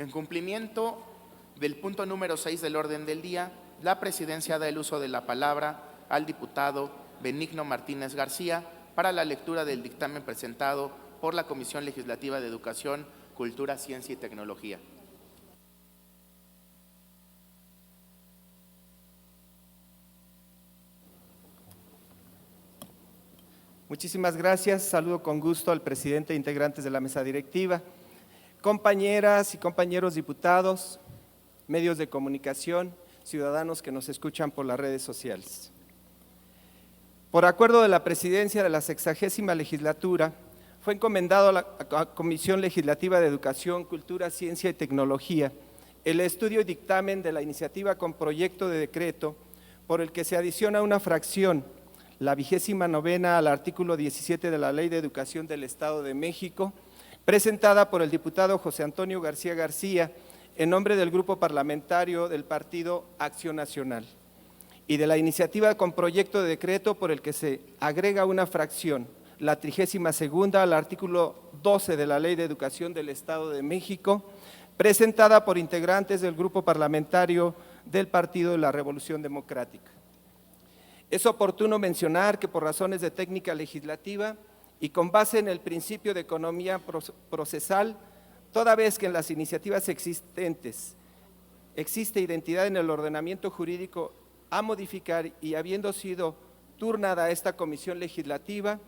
En cumplimiento del punto número 6 del orden del día, la presidencia da el uso de la palabra al diputado Benigno Martínez García para la lectura del dictamen presentado por la Comisión Legislativa de Educación, Cultura, Ciencia y Tecnología. Muchísimas gracias. Saludo con gusto al presidente e integrantes de la mesa directiva, compañeras y compañeros diputados, medios de comunicación, ciudadanos que nos escuchan por las redes sociales. Por acuerdo de la presidencia de la 60ª legislatura, fue encomendado a la Comisión Legislativa de Educación, Cultura, Ciencia y Tecnología el estudio y dictamen de la iniciativa con proyecto de decreto por el que se adiciona una fracción, la 29ª al artículo 17 de la Ley de Educación del Estado de México, presentada por el diputado José Antonio García García en nombre del Grupo Parlamentario del Partido Acción Nacional, y de la iniciativa con proyecto de decreto por el que se agrega una fracción, la 32ª al artículo 12 de la Ley de Educación del Estado de México, presentada por integrantes del Grupo Parlamentario del Partido de la Revolución Democrática. Es oportuno mencionar que por razones de técnica legislativa y con base en el principio de economía procesal, toda vez que en las iniciativas existentes existe identidad en el ordenamiento jurídico a modificar y habiendo sido turnada a esta comisión legislativa,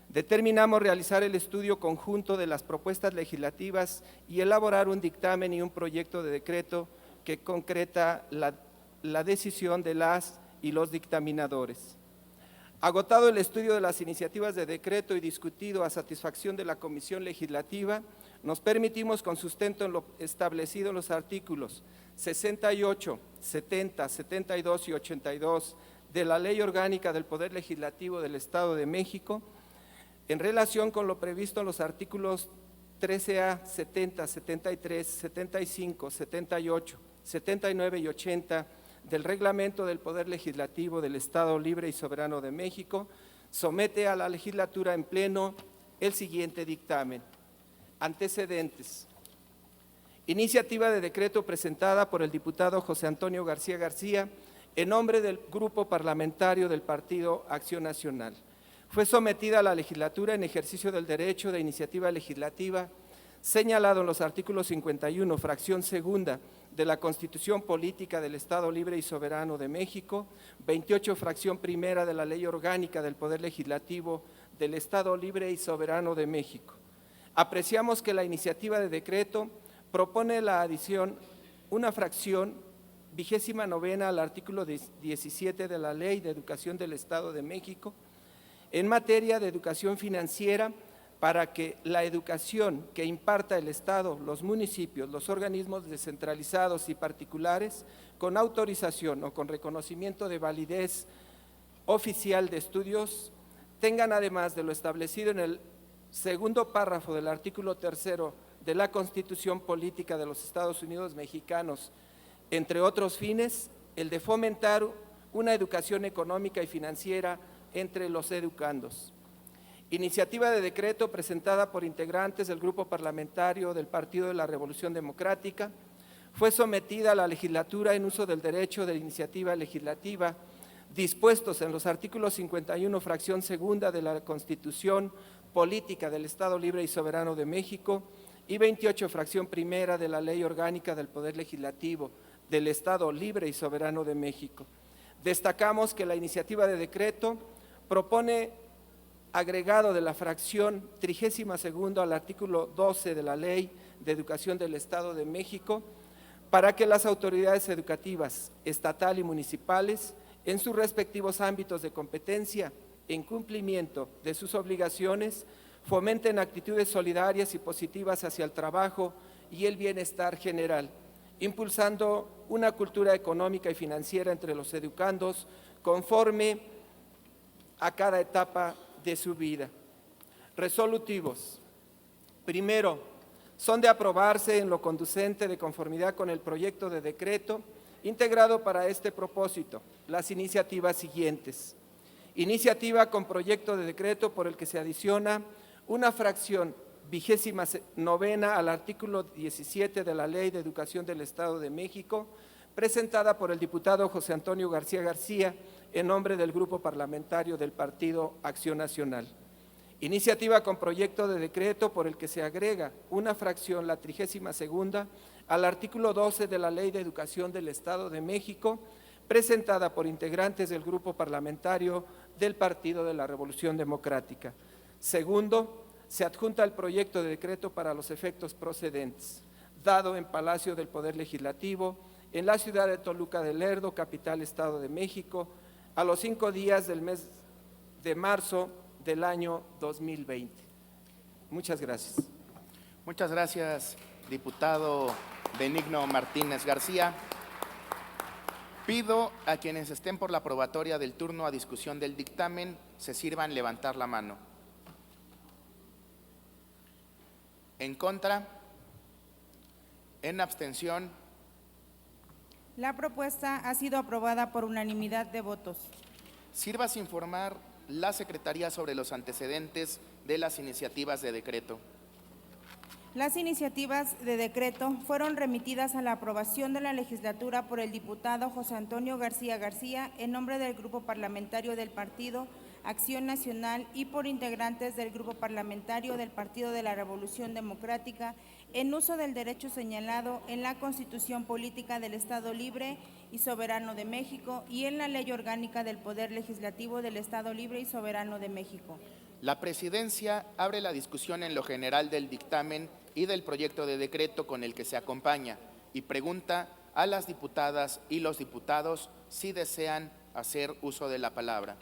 determinamos realizar el estudio conjunto de las propuestas legislativas y elaborar un dictamen y un proyecto de decreto que concreta la decisión de las y los dictaminadores. Agotado el estudio de las iniciativas de decreto y discutido a satisfacción de la Comisión Legislativa, nos permitimos con sustento en lo establecido en los artículos 68, 70, 72 y 82 de la Ley Orgánica del Poder Legislativo del Estado de México, en relación con lo previsto en los artículos 13A, 70, 73, 75, 78, 79 y 80 del Reglamento del Poder Legislativo del Estado Libre y Soberano de México, somete a la legislatura en pleno el siguiente dictamen. Antecedentes. Iniciativa de decreto presentada por el diputado José Antonio García García en nombre del Grupo Parlamentario del Partido Acción Nacional. Fue sometida a la legislatura en ejercicio del derecho de iniciativa legislativa señalado en los artículos 51, fracción segunda de la Constitución Política del Estado Libre y Soberano de México, 28, fracción primera de la Ley Orgánica del Poder Legislativo del Estado Libre y Soberano de México. Apreciamos que la iniciativa de decreto propone la adición una fracción 29ª al artículo 17 de la Ley de Educación del Estado de México en materia de educación financiera para que la educación que imparta el Estado, los municipios, los organismos descentralizados y particulares, con autorización o con reconocimiento de validez oficial de estudios, tengan además de lo establecido en el segundo párrafo del artículo 3º de la Constitución Política de los Estados Unidos Mexicanos, entre otros fines, el de fomentar una educación económica y financiera entre los educandos. Iniciativa de decreto presentada por integrantes del Grupo Parlamentario del Partido de la Revolución Democrática, fue sometida a la legislatura en uso del derecho de iniciativa legislativa dispuestos en los artículos 51, fracción segunda de la Constitución Política del Estado Libre y Soberano de México y 28, fracción primera de la Ley Orgánica del Poder Legislativo del Estado Libre y Soberano de México. Destacamos que la iniciativa de decreto propone agregado de la fracción 32ª al artículo 12 de la Ley de Educación del Estado de México para que las autoridades educativas estatal y municipales en sus respectivos ámbitos de competencia en cumplimiento de sus obligaciones fomenten actitudes solidarias y positivas hacia el trabajo y el bienestar general, impulsando una cultura económica y financiera entre los educandos conforme a cada etapa de su vida. Resolutivos. Primero, son de aprobarse en lo conducente de conformidad con el proyecto de decreto integrado para este propósito las iniciativas siguientes. Iniciativa con proyecto de decreto por el que se adiciona una fracción 29ª al artículo 17 de la Ley de Educación del Estado de México, presentada por el diputado José Antonio García García en nombre del Grupo Parlamentario del Partido Acción Nacional. Iniciativa con proyecto de decreto por el que se agrega una fracción, la 32ª, al artículo 12 de la Ley de Educación del Estado de México, presentada por integrantes del Grupo Parlamentario del Partido de la Revolución Democrática. Segundo, se adjunta el proyecto de decreto para los efectos procedentes, dado en Palacio del Poder Legislativo, en la ciudad de Toluca de Lerdo, capital Estado de México, a los 5 días del mes de marzo del año 2020. Muchas gracias. Muchas gracias, diputado Benigno Martínez García. Pido a quienes estén por la aprobatoria del turno a discusión del dictamen se sirvan levantar la mano. ¿En contra? ¿En abstención? La propuesta ha sido aprobada por unanimidad de votos. Sírvase informar la Secretaría sobre los antecedentes de las iniciativas de decreto. Las iniciativas de decreto fueron remitidas a la aprobación de la legislatura por el diputado José Antonio García García en nombre del Grupo Parlamentario del Partido Acción Nacional y por integrantes del Grupo Parlamentario del Partido de la Revolución Democrática en uso del derecho señalado en la Constitución Política del Estado Libre y Soberano de México y en la Ley Orgánica del Poder Legislativo del Estado Libre y Soberano de México. La Presidencia abre la discusión en lo general del dictamen y del proyecto de decreto con el que se acompaña y pregunta a las diputadas y los diputados si desean hacer uso de la palabra.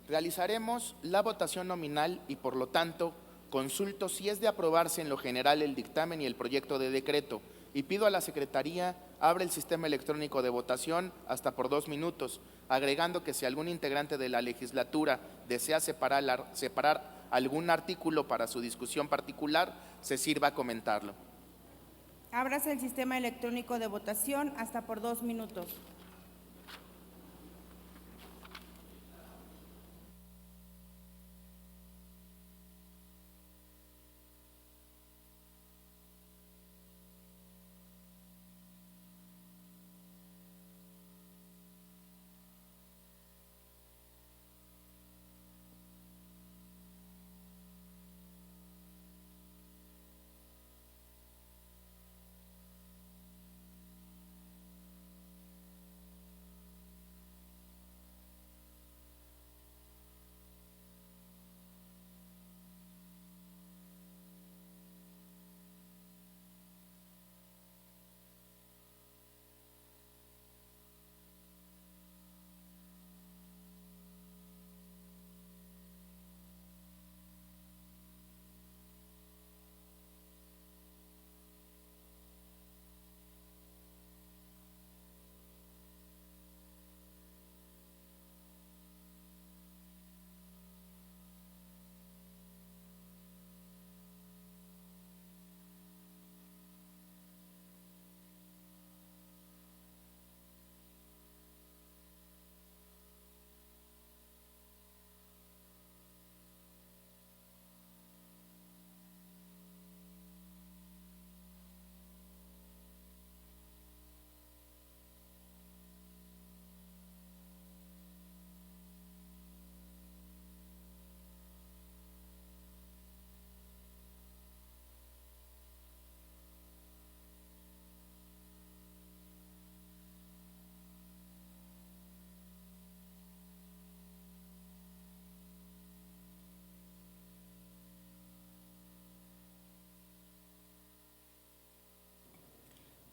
Realizaremos la votación nominal y, por lo tanto, consulto si es de aprobarse en lo general el dictamen y el proyecto de decreto y pido a la Secretaría abre el sistema electrónico de votación hasta por 2 minutos, agregando que si algún integrante de la legislatura desea separar algún artículo para su discusión particular, se sirva a comentarlo. Ábrase el sistema electrónico de votación hasta por 2 minutos.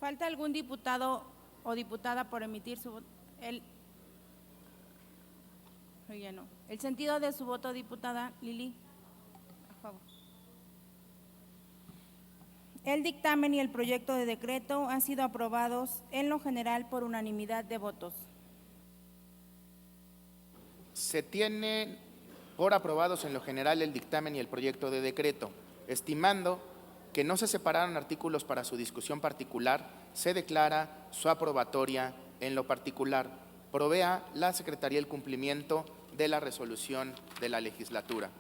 ¿Falta algún diputado o diputada por emitir su voto? El sentido de su voto, diputada Lili. A favor. El dictamen y el proyecto de decreto han sido aprobados en lo general por unanimidad de votos. Se tienen por aprobados en lo general el dictamen y el proyecto de decreto, estimando que no se separaron artículos para su discusión particular, se declara su aprobatoria en lo particular. Provea la Secretaría el cumplimiento de la resolución de la legislatura.